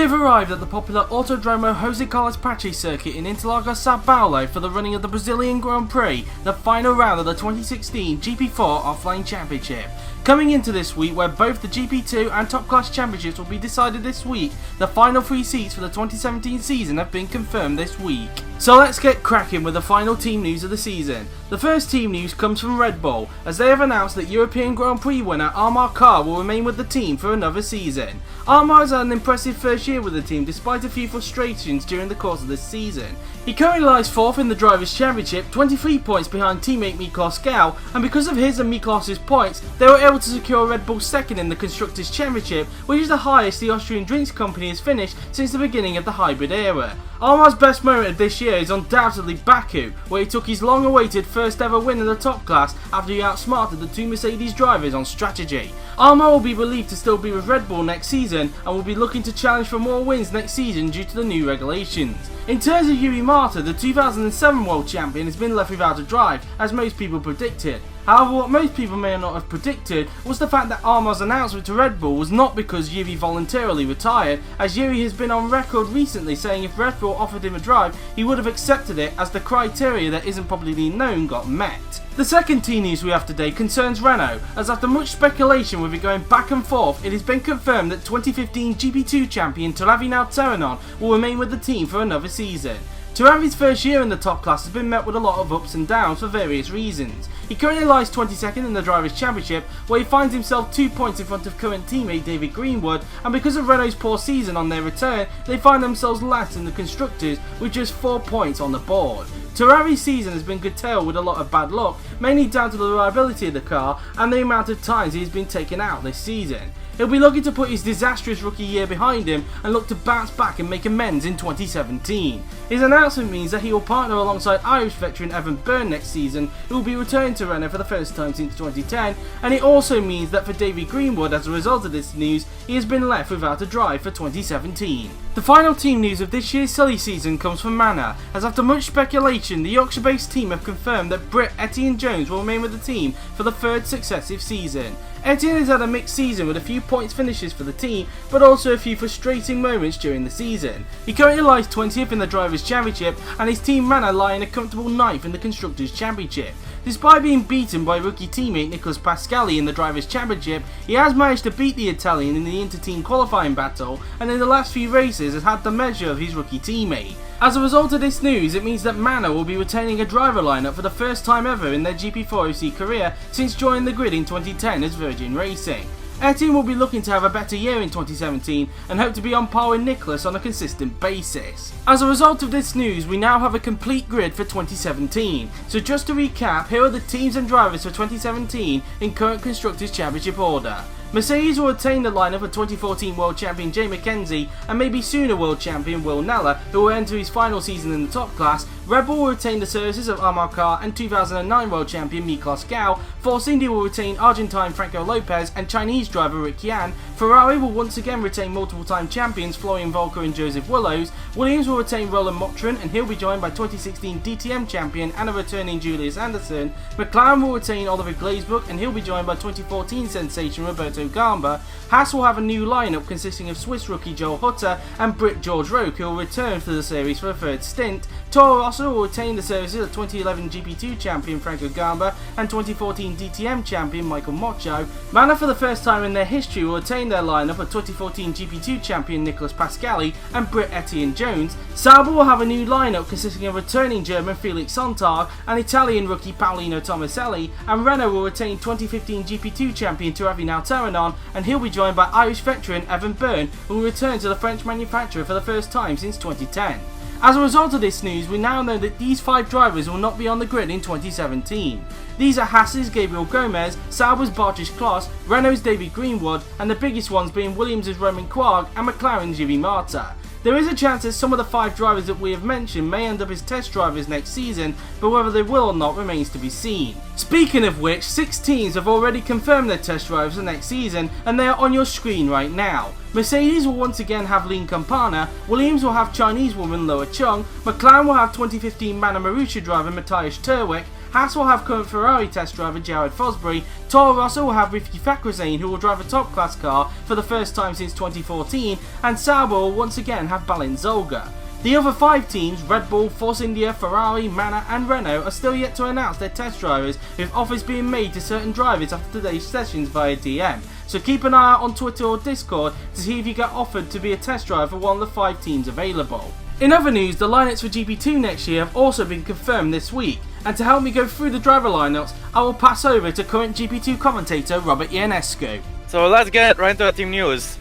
have arrived at the popular Autodromo Jose Carlos Pache circuit in Interlagos, Sao Paulo for the running of the Brazilian Grand Prix, the final round of the 2016 GP4 Offline Championship. Coming into this week, where both the GP2 and Top Class Championships will be decided this week, the final 3 seats for the 2017 season have been confirmed this week. So let's get cracking with the final team news of the season. The first team news comes from Red Bull, as they have announced that European Grand Prix winner Amar Khan will remain with the team for another season. Amar has had an impressive first year with the team despite a few frustrations during the course of this season. He currently lies 4th in the Drivers' Championship, 23 points behind teammate Miklos Gau, and because of his and Miklos' points, they were able to secure Red Bull 2nd in the Constructors' Championship, which is the highest the Austrian drinks company has finished since the beginning of the hybrid era. Amar's best moment of this year is undoubtedly Baku, where he took his long-awaited first ever win in the top class after he outsmarted the 2 Mercedes drivers on strategy. Amar will be relieved to still be with Red Bull next season and will be looking to challenge for more wins next season due to the new regulations. In terms of Yuri Marta, the 2007 World Champion has been left without a drive, as most people predicted. However, what most people may not have predicted was the fact that Amar's announcement to Red Bull was not because Yuri voluntarily retired, as Yuri has been on record recently saying if Red Bull offered him a drive, he would have accepted it as the criteria that isn't publicly known got met. The second team news we have today concerns Renault, as after much speculation with it going back and forth, it has been confirmed that 2015 GP2 champion Taravino Terranon will remain with the team for another season. Taravi's first year in the top class has been met with a lot of ups and downs for various reasons. He currently lies 22nd in the Drivers' Championship, where he finds himself 2 points in front of current teammate David Greenwood, and because of Renault's poor season on their return, they find themselves last in the Constructors with just 4 points on the board. Taravi's season has been curtailed with a lot of bad luck, mainly down to the reliability of the car and the amount of times he has been taken out this season. He'll be looking to put his disastrous rookie year behind him and look to bounce back and make amends in 2017. His announcement means that he will partner alongside Irish veteran Evan Byrne next season, who will be returning to Renault for the first time since 2010, and it also means that for David Greenwood, as a result of this news, he has been left without a drive for 2017. The final team news of this year's silly season comes from Manor, as after much speculation, the Yorkshire-based team have confirmed that Brit Etienne Jones will remain with the team for the 3rd successive season. Etienne has had a mixed season with a few points finishes for the team, but also a few frustrating moments during the season. He currently lies 20th in the Drivers' Championship, and his team Manor lie in a comfortable 9th in the Constructors' Championship. Despite being beaten by rookie teammate Nicolas Pascali in the Drivers' Championship, he has managed to beat the Italian in the inter-team qualifying battle, and in the last few races has had the measure of his rookie teammate. As a result of this news, it means that Manor will be retaining a driver lineup for the first time ever in their GP4 OC career since joining the grid in 2010 as Virgin Racing. Etienne will be looking to have a better year in 2017 and hope to be on par with Nicholas on a consistent basis. As a result of this news, we now have a complete grid for 2017. So just to recap, here are the teams and drivers for 2017 in current Constructors' Championship order. Mercedes will retain the lineup of 2014 World Champion Jay McKenzie and maybe sooner World Champion Will Neller, who will enter his final season in the top class. Red Bull will retain the services of Amar Khan and 2009 World Champion Miklos Gau. Force India will retain Argentine Franco Lopez and Chinese driver Rick Yan. Ferrari will once again retain multiple-time champions Florian Volker and Joseph Willows. Williams will retain Roland Motrin and he'll be joined by 2016 DTM champion and a returning Julius Anderson. McLaren will retain Oliver Glazebrook and he'll be joined by 2014 sensation Roberto Gamba. Haas will have a new lineup consisting of Swiss rookie Joel Hutter and Brit George Roque, who will return to the series for a 3rd stint. Toro Rosso will retain the services of 2011 GP2 champion Franco Gamba and 2014 DTM champion Michael Mocho. Manor, for the first time in their history, will retain their lineup of 2014 GP2 champion Nicolas Pascali and Brit Etienne Jones. Sauber will have a new lineup consisting of returning German Felix Sontag and Italian rookie Paolino Tomaselli, and Renault will retain 2015 GP2 champion Taravino Terranon and he'll be joined by Irish veteran Evan Byrne, who will return to the French manufacturer for the first time since 2010. As a result of this news, we now know that these 5 drivers will not be on the grid in 2017. These are Haas's Gabriel Gomez, Sauber's Bartosz Kloss, Renault's David Greenwood, and the biggest ones being Williams' Roman Quarg and McLaren's Yuri Marta. There is a chance that some of the 5 drivers that we have mentioned may end up as test drivers next season, but whether they will or not remains to be seen. Speaking of which, 6 teams have already confirmed their test drivers for next season, and they are on your screen right now. Mercedes will once again have Lin Campana, Williams will have Chinese woman Loa Chung, McLaren will have 2015 Mana Marussia driver Matthias Terwek, Haas will have current Ferrari test driver Jared Fosbury, Toro Rosso will have Rifki Fakhrizadeh, who will drive a top class car for the first time since 2014, and Sauber will once again have Balint Zolga. The other 5 teams, Red Bull, Force India, Ferrari, Manor and Renault, are still yet to announce their test drivers, with offers being made to certain drivers after today's sessions via DM. So keep an eye out on Twitter or Discord to see if you get offered to be a test driver for one of the 5 teams available. In other news, the lineups for GP2 next year have also been confirmed this week, and to help me go through the driver lineups, I will pass over to current GP2 commentator Robert Ionescu. So let's get right into the team news.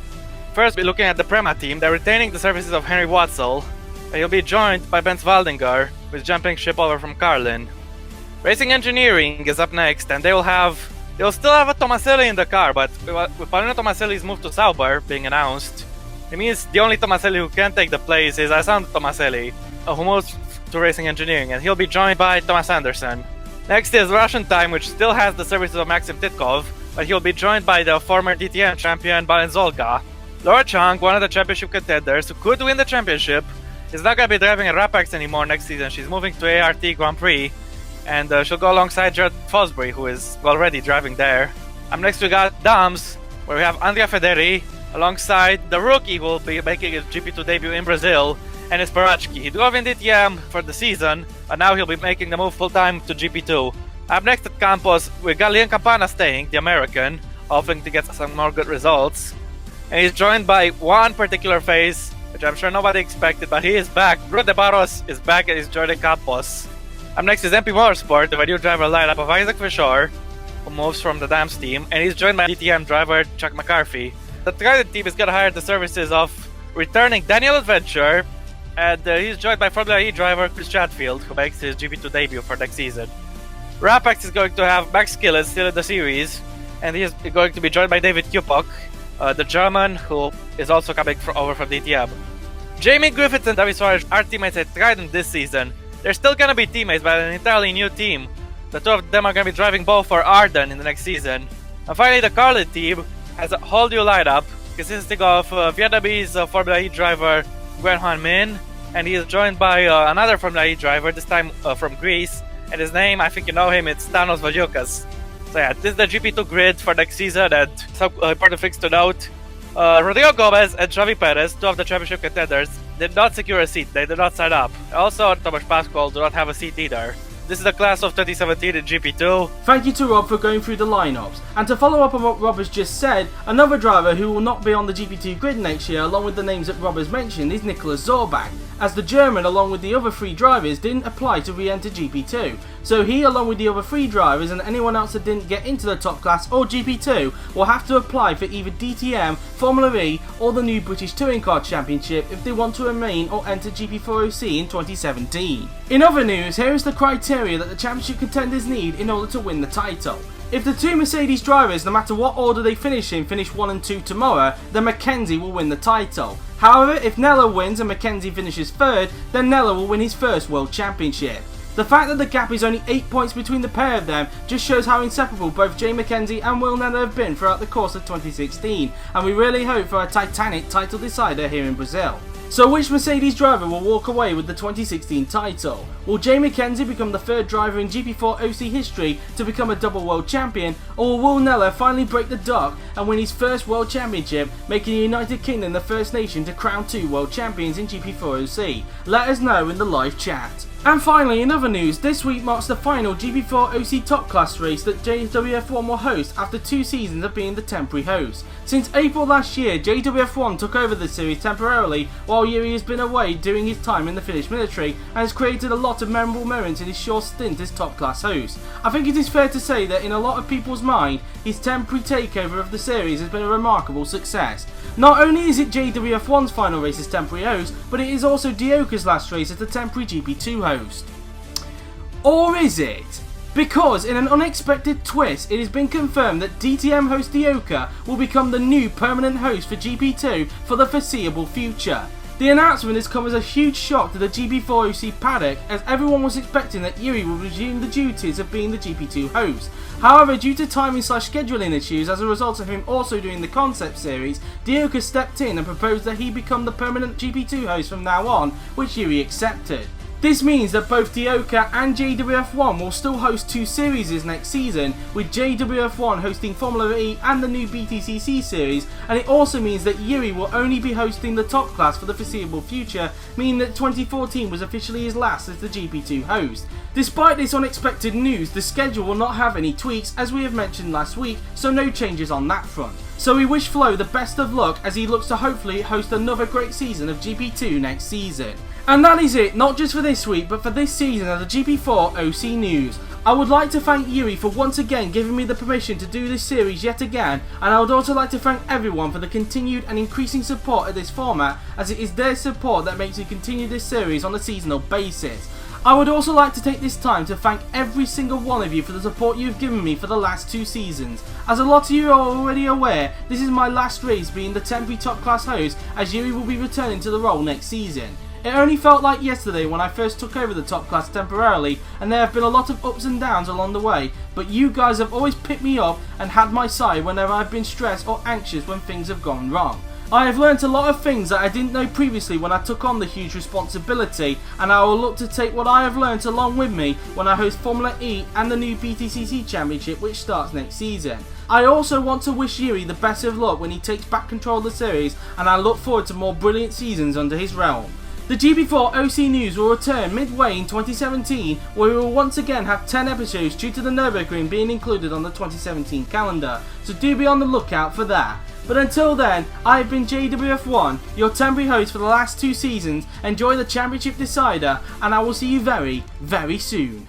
First, we're looking at the Prema team. They're retaining the services of Henry Watzel. He'll be joined by Ben Waldinger, who's jumping ship over from Carlin. Racing Engineering is up next, and they'll still have a Tomaselli in the car, but with Paulino Tomaselli's move to Sauber being announced, it means the only Tomaselli who can take the place is Alessandro Tomaselli, who moves to Racing Engineering, and he'll be joined by Thomas Anderson. Next is Russian Time, which still has the services of Maxim Titkov, but he'll be joined by the former DTM champion Balint Zolga. Laura Chang, one of the championship contenders who could win the championship, is not going to be driving at Rapax anymore next season. She's moving to ART Grand Prix, and she'll go alongside Jared Fosbury, who is already driving there. Up next we got Dams, where we have Andrea Federi, alongside the rookie who will be making his GP2 debut in Brazil, and it's Parachki. He drove in DTM for the season, but now he'll be making the move full-time to GP2. Up next at Campos, we got Liam Campana staying, the American, hoping to get some more good results. And he's joined by one particular face, which I'm sure nobody expected, but he is back. Bruno De Barros is back and he's joining Campos. Up next is MP Motorsport, with a new driver lineup of Isaac Fisher, who moves from the Dams team, and he's joined by DTM driver Chuck McCarthy. The Trident team is going to hire the services of returning Daniel Adventure, and he's joined by Formula E driver Chris Chatfield, who makes his GP2 debut for next season. Rapax is going to have Max Killen still in the series, and he is going to be joined by David Kupok, the German who is also coming over from DTM. Jamie Griffiths and David Suarez are teammates at Trident this season. They're still going to be teammates, but an entirely new team. The two of them are going to be driving both for Arden in the next season. And finally, the Carlin team has a whole new lineup consisting of Vietnamese Formula E driver Nguyen Hoan Min, and he is joined by another Formula E driver, this time from Greece, and his name, I think you know him, it's Thanos Vajukas. So yeah, this is the GP2 grid for next season, and some important things to note. Rodrigo Gomez and Xavi Perez, two of the championship contenders, did not secure a seat, they did not sign up. Also, Tomasz Pascual do not have a seat either. This is the class of 2017 in GP2. Thank you to Rob for going through the lineups. And to follow up on what Rob has just said, another driver who will not be on the GP2 grid next year, along with the names that Rob has mentioned, is Nicholas Zorbach, as the German, along with the other 3 drivers, didn't apply to re-enter GP2. So he, along with the other 3 drivers and anyone else that didn't get into the top class or GP2, will have to apply for either DTM, Formula E or the new British Touring Car Championship if they want to remain or enter GP4 OC in 2017. In other news, here is the criteria that the championship contenders need in order to win the title. If the 2 Mercedes drivers, no matter what order they finish in, finish 1 and 2 tomorrow, then McKenzie will win the title. However, if Neller wins and McKenzie finishes 3rd, then Neller will win his first World Championship. The fact that the gap is only 8 points between the pair of them just shows how inseparable both Jay McKenzie and Will Neller have been throughout the course of 2016, and we really hope for a titanic title decider here in Brazil. So which Mercedes driver will walk away with the 2016 title? Will Jay McKenzie become the 3rd driver in GP4 OC history to become a double world champion, or will Will Neller finally break the duck and win his first world championship, making the United Kingdom the first nation to crown 2 world champions in GP4 OC? Let us know in the live chat. And finally, in other news, this week marks the final GP4 OC top class race that JWF1 will host after 2 seasons of being the temporary host. Since April last year, JWF1 took over the series temporarily while Yuri has been away doing his time in the Finnish military and has created a lot of memorable moments in his short stint as top class host. I think it is fair to say that in a lot of people's mind, his temporary takeover of the series has been a remarkable success. Not only is it JWF1's final race as temporary host, but it is also Dioka's last race as the temporary GP2 host. Or is it? Because in an unexpected twist, it has been confirmed that DTM host Dioka will become the new permanent host for GP2 for the foreseeable future. The announcement has come as a huge shock to the GP4 OC paddock, as everyone was expecting that Yuri would resume the duties of being the GP2 host. However, due to timing/scheduling issues as a result of him also doing the concept series, Dioka stepped in and proposed that he become the permanent GP2 host from now on, which Yuri accepted. This means that both Dioka and JWF1 will still host 2 series next season, with JWF1 hosting Formula E and the new BTCC series, and it also means that Yuri will only be hosting the top class for the foreseeable future, meaning that 2014 was officially his last as the GP2 host. Despite this unexpected news, the schedule will not have any tweaks as we have mentioned last week, so no changes on that front. So we wish Flo the best of luck as he looks to hopefully host another great season of GP2 next season. And that is it, not just for this week, but for this season of the GP4 OC News. I would like to thank Yuri for once again giving me the permission to do this series yet again, and I would also like to thank everyone for the continued and increasing support of this format, as it is their support that makes me continue this series on a seasonal basis. I would also like to take this time to thank every single one of you for the support you've given me for the last 2 seasons. As a lot of you are already aware, this is my last race being the temporary top class host, as Yuri will be returning to the role next season. It only felt like yesterday when I first took over the top class temporarily, and there have been a lot of ups and downs along the way, but you guys have always picked me up and had my side whenever I've been stressed or anxious when things have gone wrong. I have learnt a lot of things that I didn't know previously when I took on the huge responsibility, and I will look to take what I have learnt along with me when I host Formula E and the new BTCC Championship, which starts next season. I also want to wish Yuri the best of luck when he takes back control of the series, and I look forward to more brilliant seasons under his realm. The GP4 OC News will return midway in 2017, where we will once again have 10 episodes due to the Nürburgring being included on the 2017 calendar, so do be on the lookout for that. But until then, I have been JWF1, your temporary host for the last 2 seasons. Enjoy the Championship Decider, and I will see you very, very soon.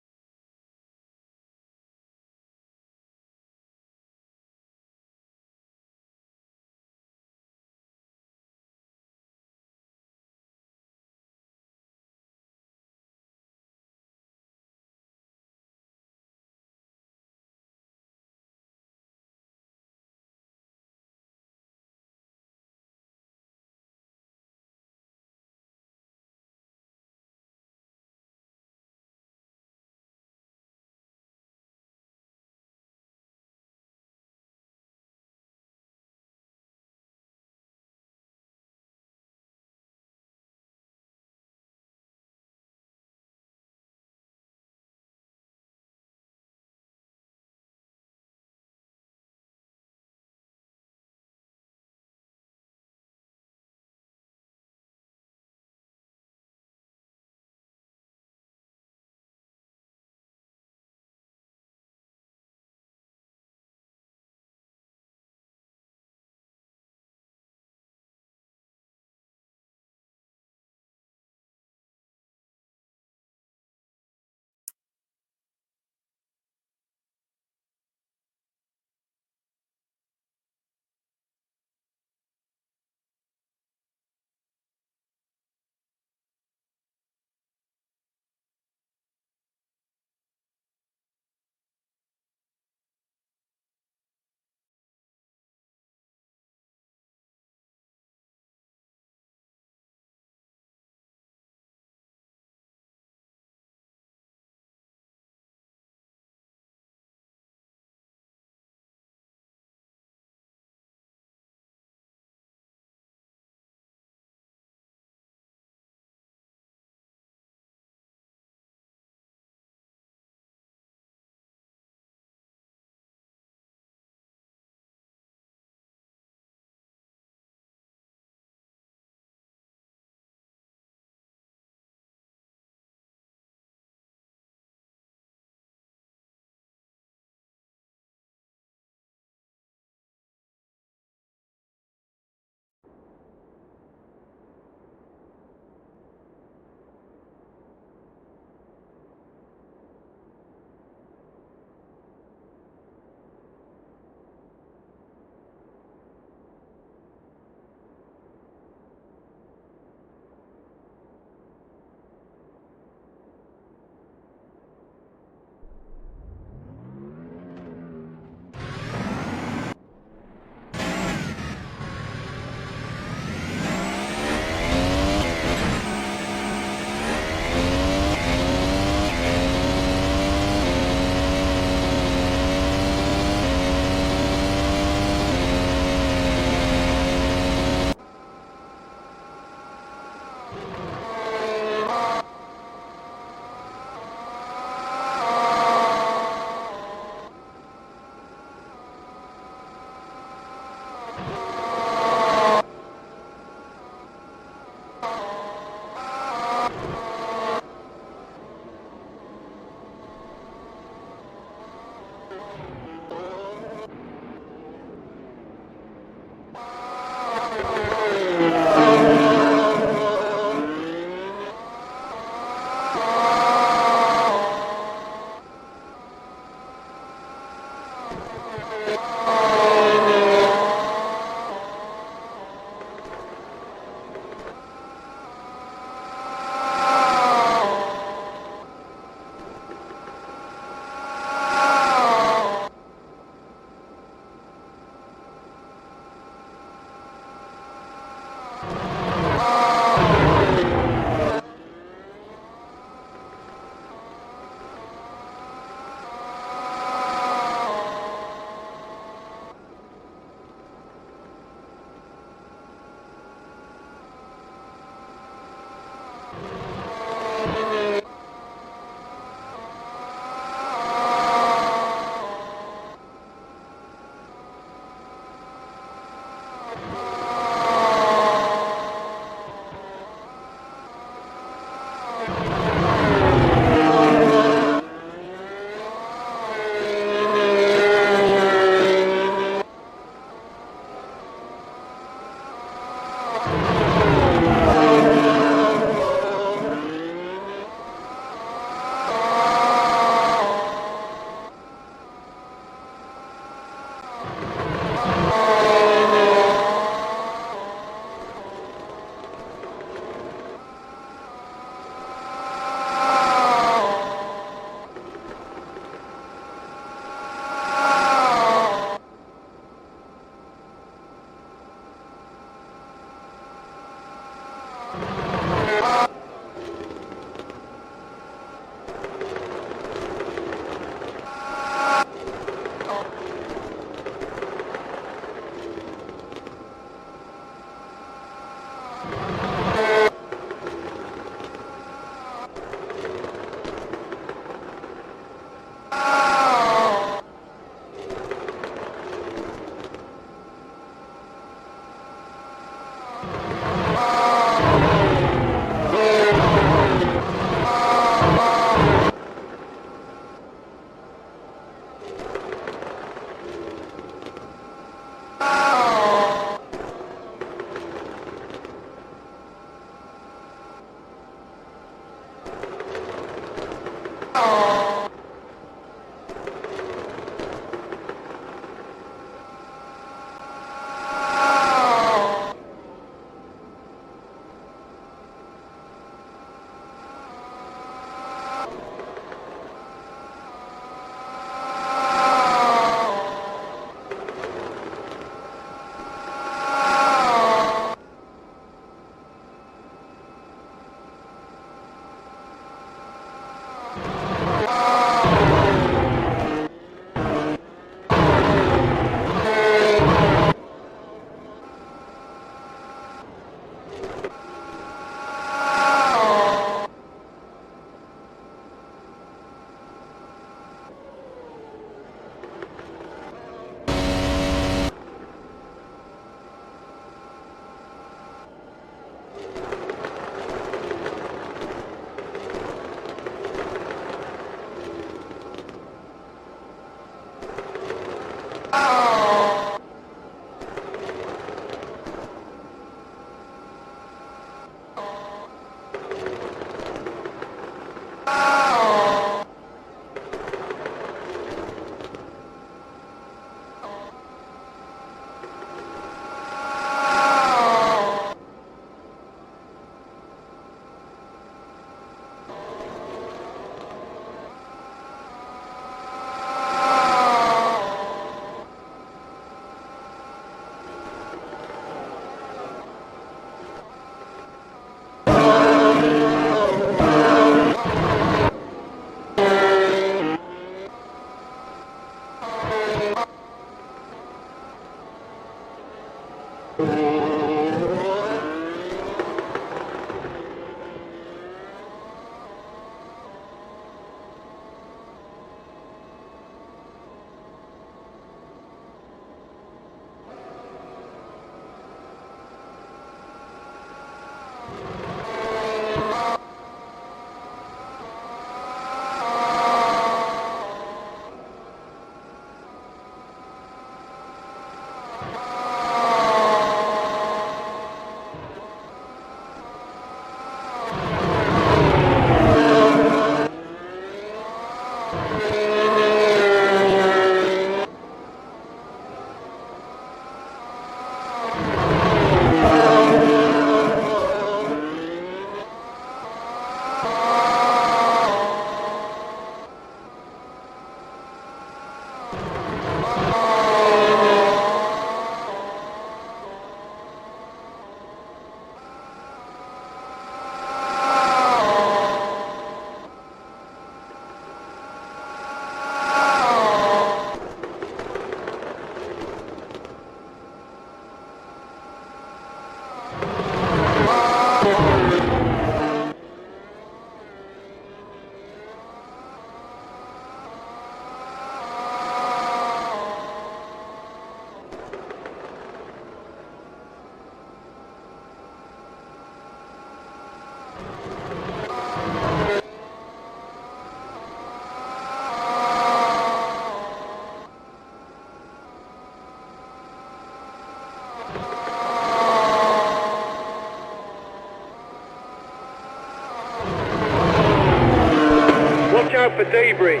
Watch out for debris.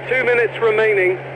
2 minutes remaining.